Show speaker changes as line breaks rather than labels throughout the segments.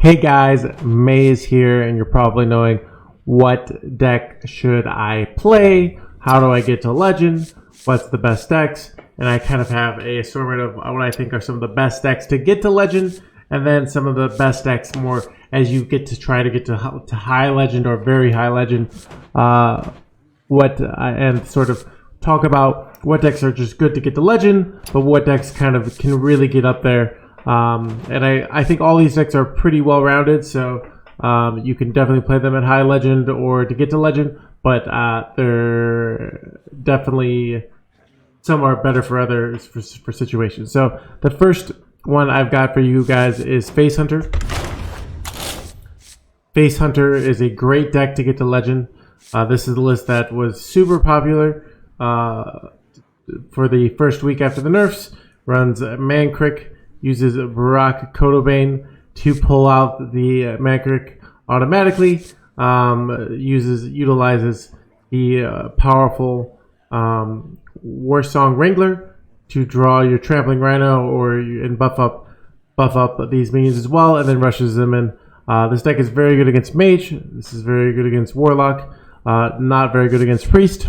Hey guys, Maze here, and you're probably knowing what deck should I play? How do I get to Legend? What's the best decks? And I kind of have a assortment of what I think are some of the best decks to get to Legend, and then some of the best decks more as you get to try to get to high Legend or very high Legend. And sort of talk about what decks are just good to get to Legend, but what decks kind of can really get up there. And I think all these decks are pretty well rounded, so you can definitely play them at high Legend or to get to Legend, but they're definitely, some are better for others for situations. So the first one I've got for you guys is Facehunter. Facehunter is a great deck to get to Legend. This is a list that was super popular for the first week after the nerfs. Runs Mankrik, uses Barak Kodobane to pull out the Mankrik automatically. Utilizes the powerful Warsong Wrangler to draw your Trampling Rhino and buff up these minions as well, and then rushes them in. This deck is very good against Mage. This is very good against Warlock. Not very good against Priest.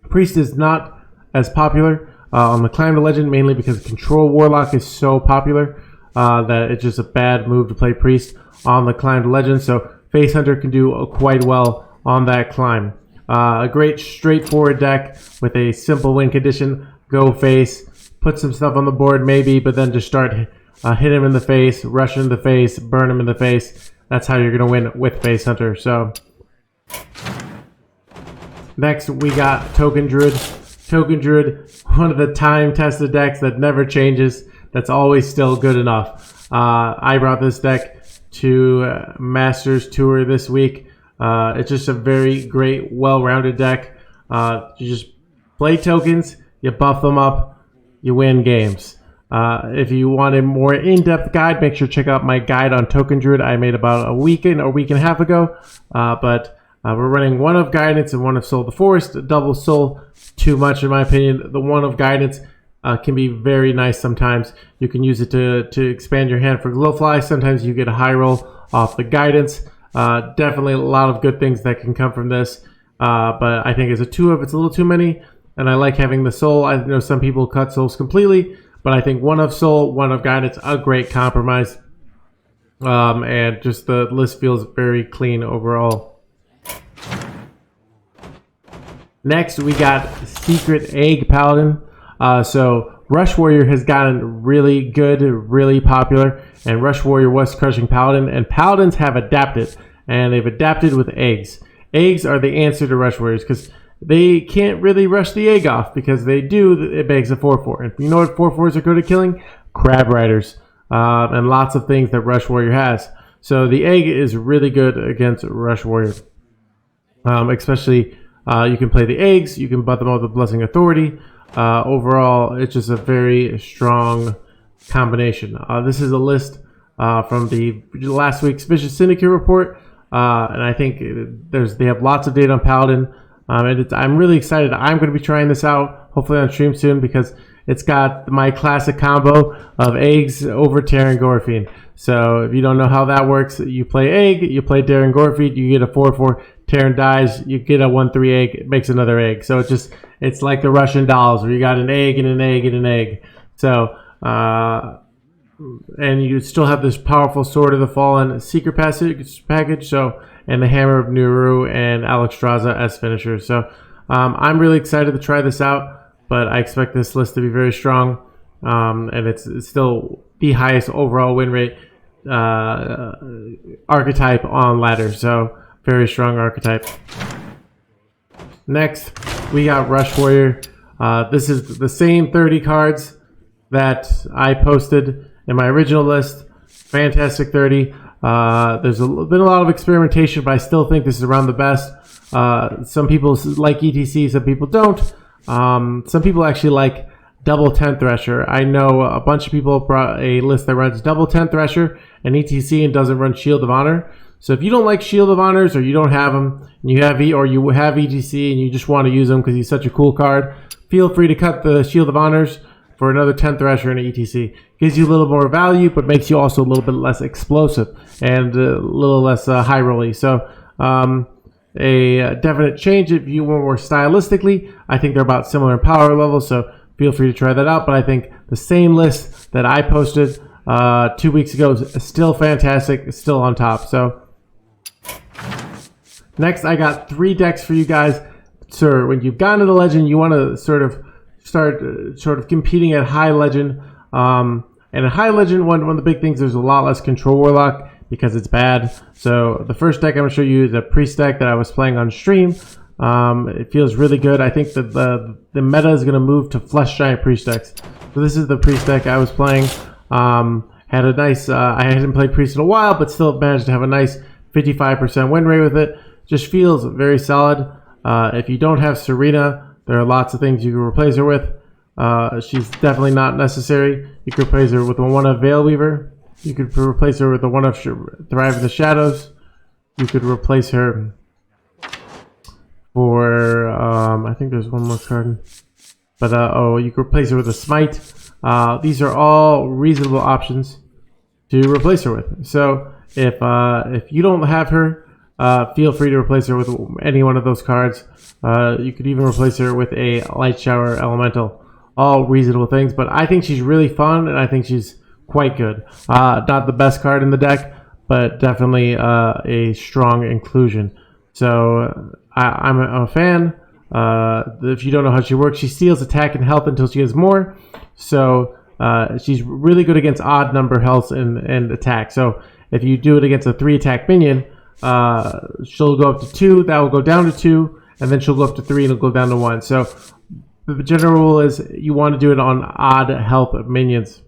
Priest is not as popular on the climb to Legend, mainly because Control Warlock is so popular that it's just a bad move to play Priest on the climb to Legend. So Facehunter can do quite well on that climb. A great straightforward deck with a simple win condition. Go face, put some stuff on the board maybe, but then just start hit him in the face, rush him in the face, burn him in the face. That's how you're going to win with Facehunter. So next we got Token Druid. Token Druid, one of the time-tested decks that never changes. That's always still good enough. I brought this deck to Masters Tour this week. It's just a very great, well-rounded deck. You just play tokens, you buff them up, you win games. If you want a more in-depth guide, make sure to check out my guide on Token Druid I made about a week and a half ago. We're running one of Guidance and one of Soul the Forest. Double Soul, too much in my opinion. The one of Guidance can be very nice sometimes. You can use it to expand your hand for Glowfly. Sometimes you get a high roll off the Guidance. Definitely a lot of good things that can come from this. But I think as a 2-of, it's a little too many. And I like having the Soul. I know some people cut Souls completely, but I think one of Soul, one of Guidance, a great compromise. And just the list feels very clean overall. Next, we got Secret Egg Paladin. So Rush Warrior has gotten really good, really popular, and Rush Warrior was crushing Paladin, and Paladins have adapted, and they've adapted with eggs. Eggs are the answer to Rush Warriors, because they can't really rush the egg off, because they do, it begs a 4-4. And you know what 4-4s are good at killing? Crab Riders, and lots of things that Rush Warrior has. So the egg is really good against Rush Warrior. Especially, you can play the eggs, you can butt them out with the Blessing Authority. Overall, it's just a very strong combination. This is a list from the last week's Vicious Syndicate report, and I think they have lots of data on Paladin. I'm really excited. I'm going to be trying this out, hopefully on stream soon, because it's got my classic combo of eggs over Terran Gorfiend. So if you don't know how that works, you play egg, you play Terran Gorfiend, you get a 4-4. Terran dies, you get a 1-3 egg, it makes another egg. So it's like the Russian dolls where you got an egg and an egg and an egg. So, and you still have this powerful Sword of the Fallen secret package. So, and the Hammer of Nuru and Alexstrasza as finishers. So, I'm really excited to try this out, but I expect this list to be very strong. And it's still the highest overall win rate archetype on ladder. So, very strong archetype. Next, we got Rush Warrior. This is the same 30 cards that I posted in my original list. Fantastic 30. There's been a lot of experimentation, but I still think this is around the best. Some people like ETC, some people don't. Some people actually like Double 10 Thresher. I know a bunch of people brought a list that runs Double 10 Thresher and ETC and doesn't run Shield of Honor. So if you don't like Shield of Honors, or you don't have them, and you have ETC and you just want to use them because he's such a cool card, feel free to cut the Shield of Honors. for another 10 Thresher and an ETC. Gives you a little more value, but makes you also a little bit less explosive and a little less high rolly. So a definite change if you want more stylistically. I think they're about similar in power level, so feel free to try that out. But I think the same list that I posted 2 weeks ago is still fantastic. It's still on top. So next, I got 3 decks for you guys. So when you've gotten to the legend, you want to sort of start competing at high legend. And at high legend, one of the big things, there's a lot less control warlock because it's bad. So the first deck I'm going to show you is a priest deck that I was playing on stream. It feels really good. I think that the meta is going to move to flesh giant priest decks. So this is the priest deck I was playing. Had a nice, I hadn't played priest in a while, but still managed to have a nice 55% win rate with it. Just feels very solid. If you don't have Serena, there are lots of things you can replace her with. She's definitely not necessary. You could replace her with a 1 of Veil Weaver. You could replace her with a 1 of Thrive in the Shadows. You could replace her for, I think there's one more card. But, you could replace her with a Smite. These are all reasonable options to replace her with. So, if you don't have her, feel free to replace her with any one of those cards. You could even replace her with a Light Shower Elemental. All reasonable things, but I think she's really fun, and I think she's quite good. Not the best card in the deck, but definitely a strong inclusion. So I'm a fan. If you don't know how she works, she steals attack and health until she has more. So she's really good against odd number health and attack. So if you do it against a 3 attack minion, she'll go up to 2, that will go down to 2, and then she'll go up to 3 and it'll go down to 1. So the general rule is you want to do it on odd health minions.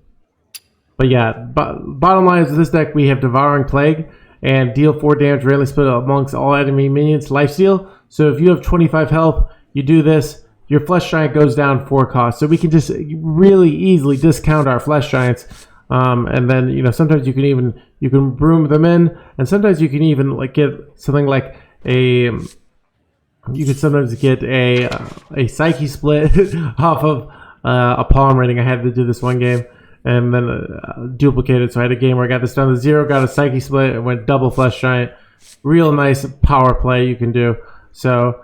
But yeah, bottom line is this deck we have Devouring Plague and deal 4 damage randomly split amongst all enemy minions lifesteal. So if you have 25 health, you do this, your Flesh Giant goes down 4 cost. So we can just really easily discount our Flesh Giants. And then, sometimes you can broom them in, and sometimes you can even get something like you could sometimes get a Psyche split off of a Palm Rating. I had to do this one game and then duplicate it. So I had a game where I got this down to 0, got a Psyche split, and went double Flesh Giant. Real nice power play you can do. So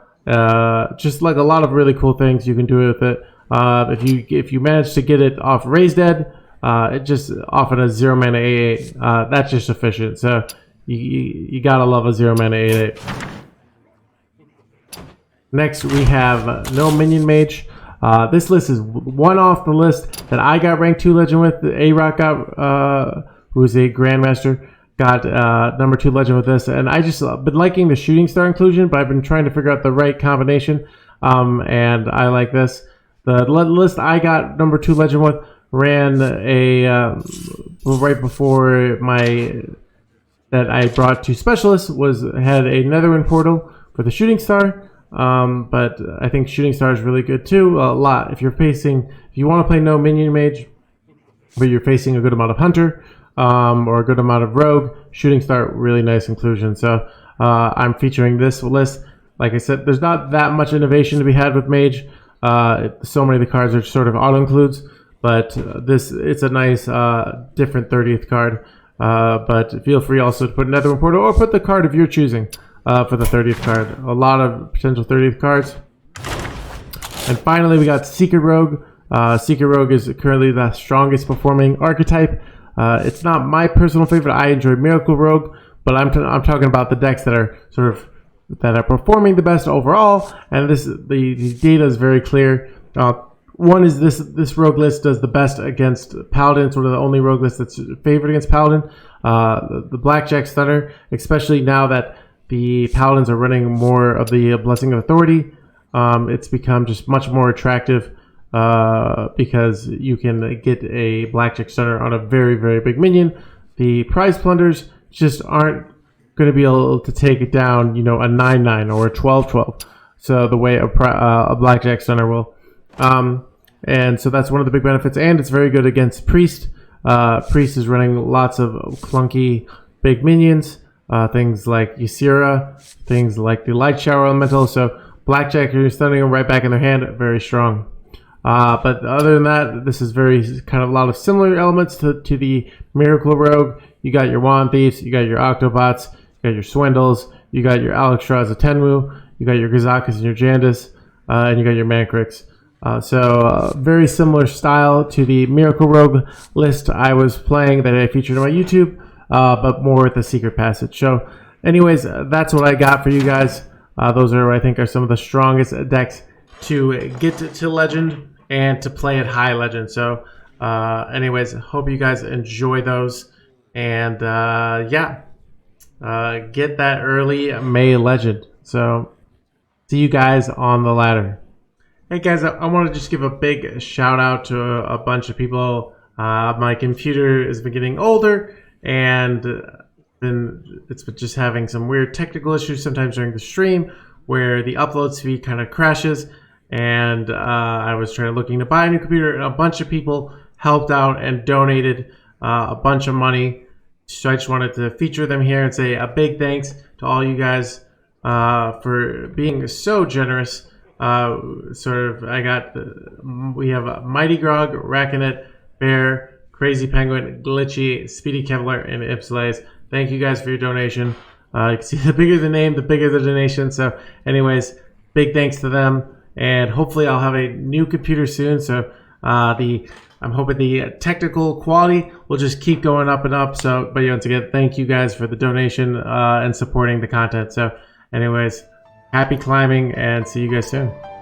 just like a lot of really cool things you can do with it. If you manage to get it off Raised Dead, it just often a 0 mana 8/8. That's just efficient. So you gotta love a 0 mana 8/8. Next, we have no Minion Mage. This list is one off the list that I got ranked 2 legend with. A-Rock got, who's a Grandmaster, got number 2 legend with this. And I just been liking the Shooting Star inclusion, but I've been trying to figure out the right combination. And I like this. The list I got number 2 legend with ran right before that I brought 2 specialists had a Netherwind portal for the Shooting Star. But I think Shooting Star is really good too. A lot. If you want to play no Minion Mage, but you're facing a good amount of Hunter, or a good amount of Rogue, Shooting Star, really nice inclusion. So I'm featuring this list. Like I said, there's not that much innovation to be had with Mage. So many of the cards are sort of auto includes, but it's a nice different 30th card. But feel free also to put Netherwind portal or put the card of your choosing. For the 30th card. A lot of potential 30th cards. And finally, we got Secret Rogue. Secret Rogue is currently the strongest performing archetype. It's not my personal favorite. I enjoy Miracle Rogue, but I'm talking about the decks that are that are performing the best overall. And the data is very clear. One is this rogue list does the best against Paladin. It's one of the only rogue lists that's favored against Paladin. The Blackjack Stunner, especially now that the Paladins are running more of the Blessing of Authority. It's become just much more attractive because you can get a Blackjack Stunner on a very, very big minion. The Prize Plunders just aren't going to be able to take it down, a 9/9 or a 12/12. So the way a Blackjack Stunner will. And so that's one of the big benefits. And it's very good against Priest. Priest is running lots of clunky big minions. Things like Ysera, things like the Light Shower Elemental. So Blackjack, you're stunning them right back in their hand, very strong. But other than that, this is very kind of a lot of similar elements to the Miracle Rogue. You got your Wand Thieves, you got your Octobots, you got your Swindles, you got your Alexstrasza Tenwu, you got your Gazakas and your Jandis, and you got your Mancrix. So very similar style to the Miracle Rogue list I was playing that I featured on my YouTube, but more with the Secret Passage. So anyways, that's what I got for you guys. Those are, I think, are some of the strongest decks to get to Legend and to play at High Legend. So anyways, hope you guys enjoy those. And yeah, get that early May Legend. So see you guys on the ladder. Hey guys, I want to just give a big shout out to a bunch of people. My computer has been getting older, and it's been just having some weird technical issues sometimes during the stream where the upload speed kind of crashes. And I was looking to buy a new computer, and a bunch of people helped out and donated a bunch of money. So I just wanted to feature them here and say a big thanks to all you guys for being so generous. We have Mighty Grog, Rackanet, Bear, Crazy Penguin, Glitchy, Speedy Kevlar, and Ipsilays. Thank you guys for your donation. You can see the bigger the name, the bigger the donation. So anyways, big thanks to them. And hopefully I'll have a new computer soon. So I'm hoping the technical quality will just keep going up and up. So, but once again, thank you guys for the donation and supporting the content. So anyways, happy climbing, and see you guys soon.